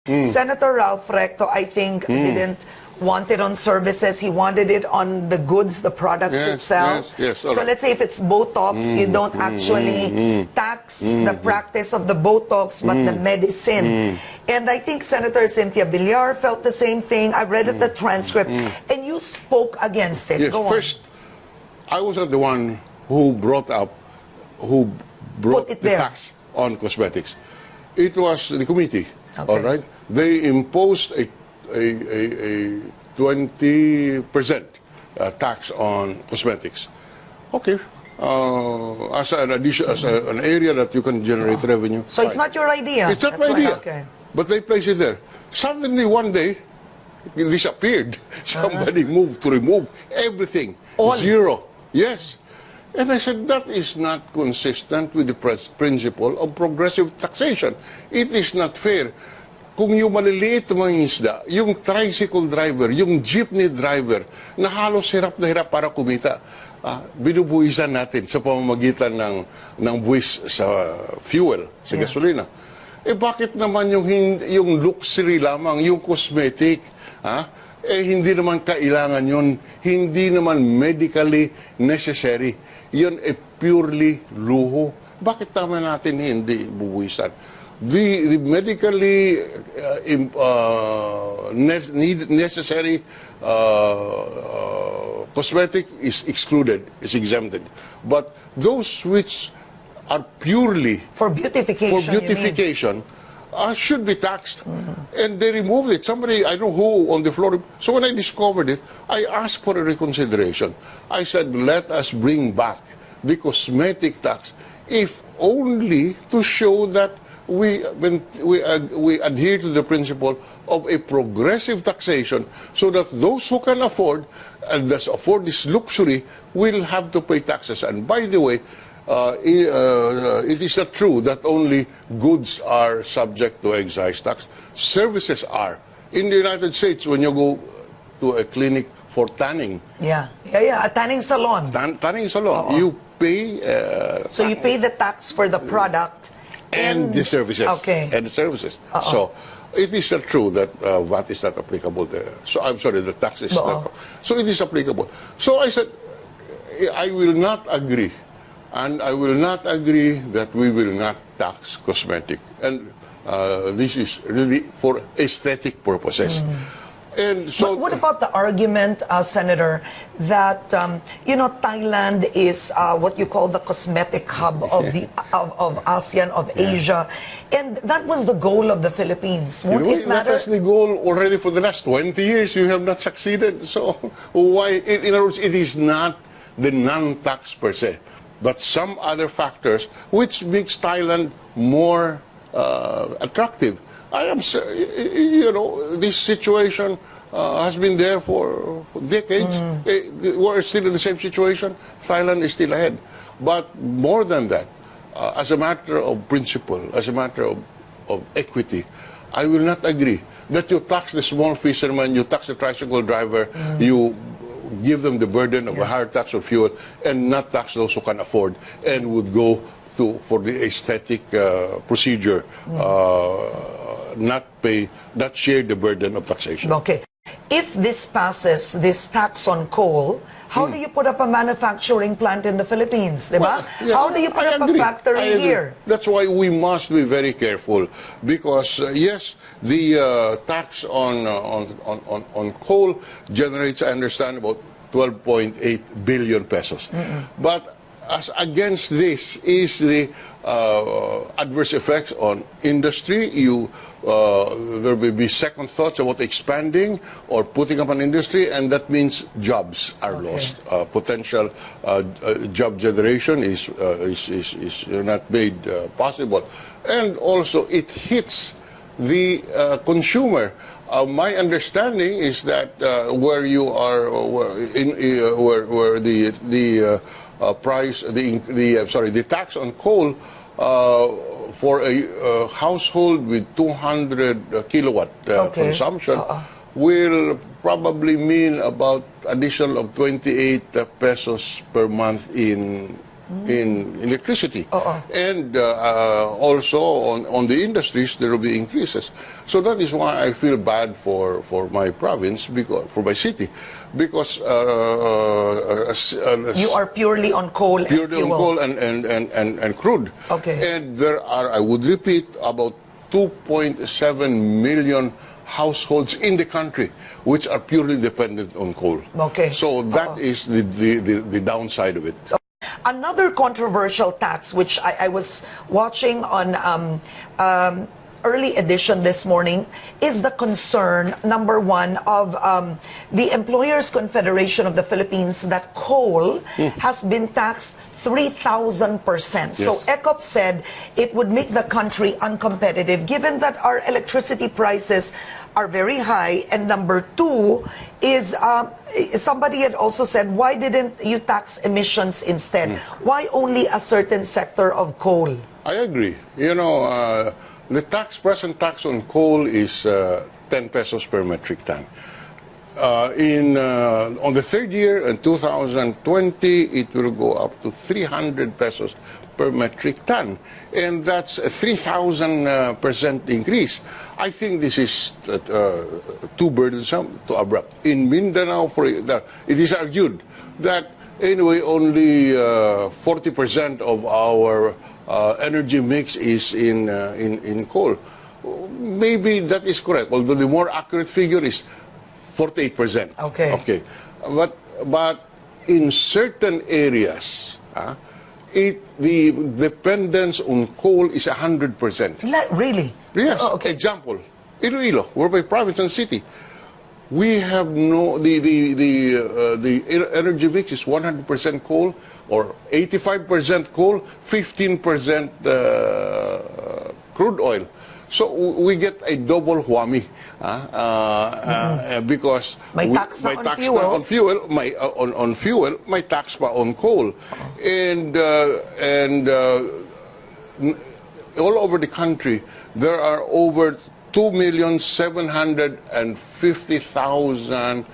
Senator Ralph Recto, I think, didn't want it on services. He wanted it on the goods, the products itself. So let's say if it's Botox, you don't actually tax the practice of the Botox, but the medicine. And I think Senator Cynthia Villar felt the same thing. I read the transcript, and you spoke against it. Yes, Go first, I wasn't the one who brought the tax on cosmetics. It was the committee, all right? They imposed a 20% tax on cosmetics. Okay. As an addition, as an area that you can generate revenue. So it's not your idea? It's not my idea. But they placed it there. Suddenly one day, it disappeared. Somebody moved to remove everything. Zero. Yes. And I said, that is not consistent with the principle of progressive taxation. It is not fair. Kung yung maliliit na mga isda, yung tricycle driver, yung jeepney driver, na halos hirap na hirap para kumita, binubuhisan natin sa pamamagitan ng buwis sa fuel, sa gasolina. Eh bakit naman yung luxury lamang, yung cosmetic, hindi naman kailangan yun, hindi naman medically necessary. Yun purely luho. Bakit naman natin hindi bubuhisan? The medically necessary cosmetic is excluded, is exempted. But those which are purely for beautification, should be taxed. And they removed it. Somebody, I don't know who on the floor. So when I discovered it, I asked for a reconsideration. I said, let us bring back the cosmetic tax, if only to show that we adhere to the principle of a progressive taxation, so that those who can afford and thus afford this luxury will have to pay taxes. And by the way, it is not true that only goods are subject to excise tax. Services are. In the United States, when you go to a clinic for tanning, a tanning salon, tanning salon, you pay. So you pay the tax for the product and the services. Okay. And the services. So it is not true that VAT is not applicable there. So I'm sorry, the tax is not. So it is applicable. So I said, I will not agree. And I will not agree that we will not tax cosmetic. And this is really for aesthetic purposes. And so, what about the argument, Senator, that Thailand is what you call the cosmetic hub of the of ASEAN, of Asia, and that was the goal of the Philippines? Would it matter? That was the goal already for the last 20 years. You have not succeeded. So why? In other words, it is not the non-tax per se, but some other factors which makes Thailand more attractive. I am, this situation has been there for decades. We're still in the same situation. Thailand is still ahead. But more than that, as a matter of principle, as a matter of equity, I will not agree that you tax the small fisherman, you tax the tricycle driver, you give them the burden of a higher tax on fuel, and not tax those who can afford and would go for the aesthetic procedure, not share the burden of taxation. Okay. If this passes, this tax on coal, how do you put up a manufacturing plant in the Philippines? Diba? How do you put up a factory here? That's why we must be very careful, because yes, the tax on coal generates, I understand, about 12.8 billion pesos. But as against this is the adverse effects on industry. There may be second thoughts about expanding or putting up an industry, and that means jobs are lost. Potential job generation is not made possible, and also it hits the consumer. My understanding is that where you are, where the price, the tax on coal for a household with 200 kilowatt consumption will probably mean about additional of 28 pesos per month in in electricity. And also on the industries, there will be increases. So that is why I feel bad for my province, for my city, because you are purely on coal and fuel. Purely on coal and crude. Okay. And there are, I would repeat, about 2.7 million households in the country which are purely dependent on coal. Okay. So that is the downside of it. Another controversial tax, which I was watching on early edition this morning, is the concern, number one, of the Employers Confederation of the Philippines that coal has been taxed 3,000%. Yes. So ECOP said it would make the country uncompetitive given that our electricity prices are very high. And number two is somebody had also said, why didn't you tax emissions instead? Why only a certain sector of coal? I agree. You know, the present tax on coal is 10 pesos per metric ton. On the third year, in 2020, it will go up to 300 pesos per metric ton. And that's a 3,000% increase. I think this is too burdensome, too abrupt. In Mindanao, it is argued that anyway, only 40% of our energy mix is in coal. Maybe that is correct, although the more accurate figure is 48%. Okay. Okay. But in certain areas, the dependence on coal is 100%. Really? Yes. Oh, okay. Example, Iloilo, we're by province and city. We have the energy mix is 100% coal, or 85% coal, 15% crude oil. So we get a double huami because my tax pa on fuel, on fuel, my tax pa on coal, and all over the country there are over 2,750,000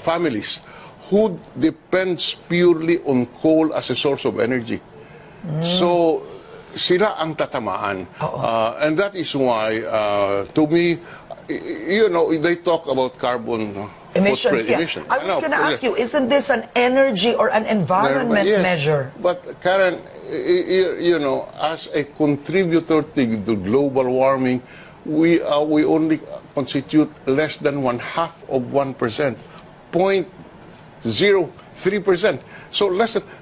families who depends purely on coal as a source of energy. So sila ang tatamaan. And that is why, to me, you know, they talk about carbon emissions. Emission. I was going to ask you, isn't this an energy or an environment measure? But Karen, you know, as a contributor to global warming, we only constitute less than 1/2 of 1%, 0.03%.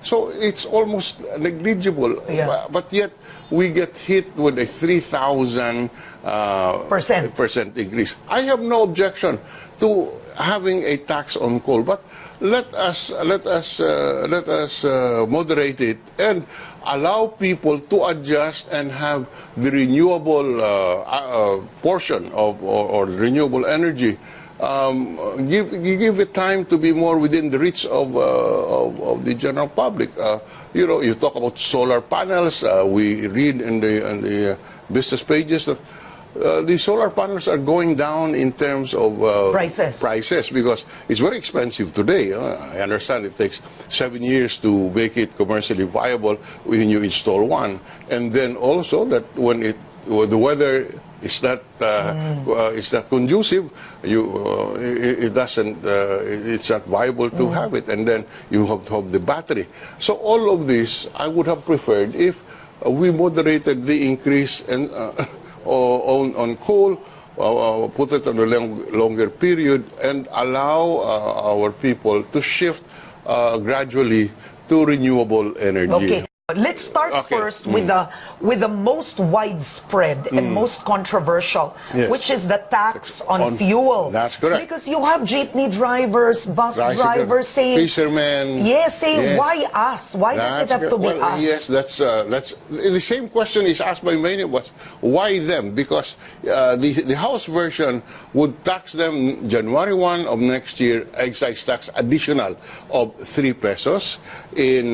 So it's almost negligible. Yeah. But yet we get hit with a 3,000% increase. I have no objection to having a tax on coal, but let us moderate it and allow people to adjust and have the renewable portion of or renewable energy. Give it time to be more within the reach of the general public. You know, you talk about solar panels. We read in the business pages that the solar panels are going down in terms of prices because it's very expensive today. I understand it takes 7 years to make it commercially viable when you install one, and then also that when the weather is not conducive, it's not viable to have it, and then you have to have the battery. So all of this I would have preferred if we moderated the increase and on coal, put it on a longer period, and allow our people to shift gradually to renewable energy. Okay. Let's start first with the most widespread and most controversial, which is the tax on fuel. That's correct. Because you have jeepney drivers, bus drivers saying, fishermen. Yes, saying, why us? Why does it have to be us? Yes, that's the same question is asked by many of us. Why them? Because the House version would tax them January 1 of next year, excise tax additional of 3 pesos. In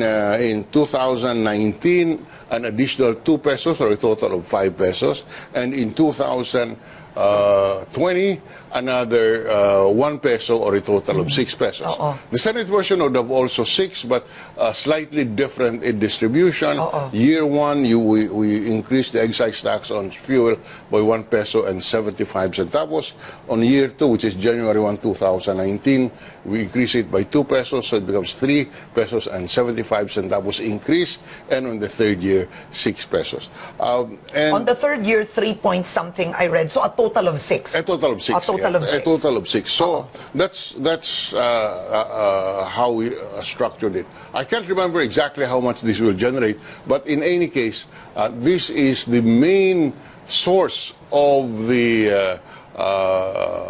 2019, an additional 2 pesos, or a total of 5 pesos. And in 2020, 20, another 1 peso, or a total of 6 pesos. The Senate version would have also 6, but slightly different in distribution. Year 1, we increased the excise tax on fuel by 1 peso and 75 centavos. On year 2, which is January 1, 2019, we increase it by 2 pesos, so it becomes 3 pesos and 75 centavos increase, and on the third year, 6 pesos. And on the third year, 3 point something I read, so a total of 6. A total of 6. A total of 6. A total of 6. So that's how we structured it. I can't remember exactly how much this will generate, but in any case, this is the main source of the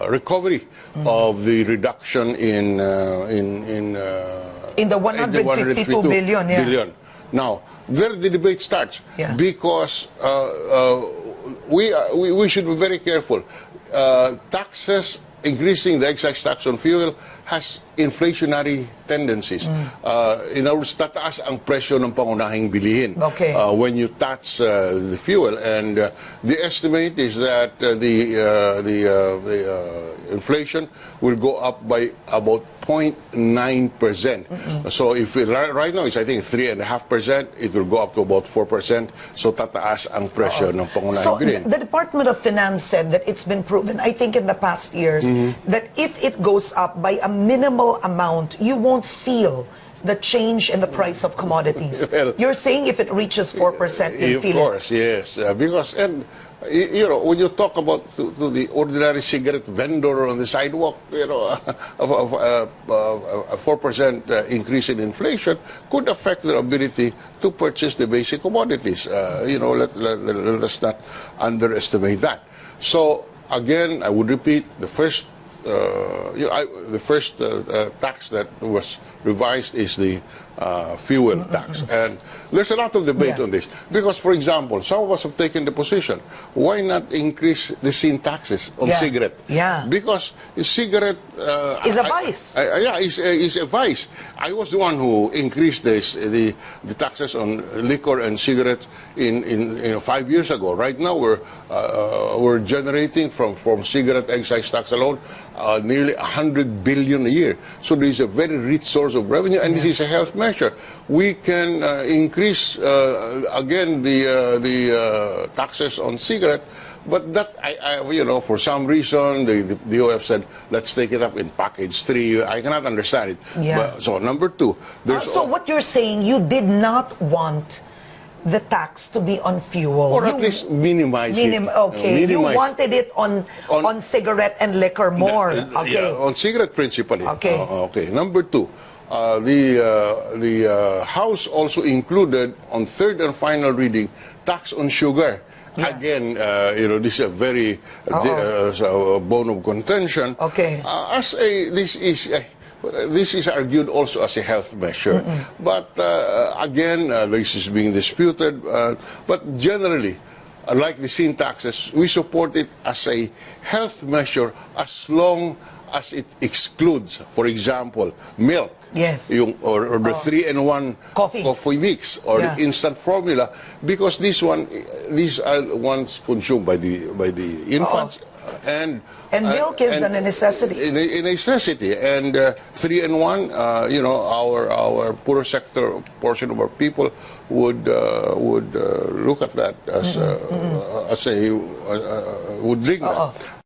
recovery of the reduction in the 152 billion. Billion. Now, there the debate starts because we should be very careful. Taxes, increasing the excise tax on fuel has inflationary tendencies. In other words, tataas ang presyo ng pangunahing bilihin when you tax the fuel. And the estimate is that the inflation will go up by about 0.9%. So if right now it's, I think, 3.5%, it will go up to about 4%. So tataas ang presyo ng pangunahing bilihin. So the Department of Finance said that it's been proven, I think in the past years, that if it goes up by a minimal amount, you won't feel the change in the price of commodities. Well, you're saying if it reaches 4%, you feel it. Of course, yes. Because, and you know, when you talk about to the ordinary cigarette vendor on the sidewalk, you know, a 4% increase in inflation could affect their ability to purchase the basic commodities. You know, let us not underestimate that. So again, I would repeat, the first tax that was revised is the fuel tax. And there's a lot of debate on this. Because, for example, some of us have taken the position, why not increase the sin taxes on cigarette? Because cigarette... is a vice. Is a vice. I was the one who increased the taxes on liquor and cigarettes in 5 years ago. Right now, we're generating from cigarette excise tax alone nearly 100 billion a year. So there is a very rich source of revenue, and this is a health measure. We can increase again the taxes on cigarette, but that you know, for some reason the OF said let's take it up in package 3. I cannot understand it. But, so number 2, there's so what you're saying, you did not want the tax to be on fuel, or at least minimize it. Okay, you wanted it on cigarette and liquor more. On cigarette principally. Okay. Number 2, the House also included on third and final reading tax on sugar. Again, you know, this is a very bone of contention. This is argued also as a health measure. But again, this is being disputed. But generally, like the sin taxes, we support it as a health measure as long as it excludes, for example, milk. Or the 3-in-1 coffee mix, or the instant formula, because these are the ones consumed by the infants. And milk is a necessity. A necessity. And 3-in-1, you know, our poor sector portion of our people would look at that as would drink that.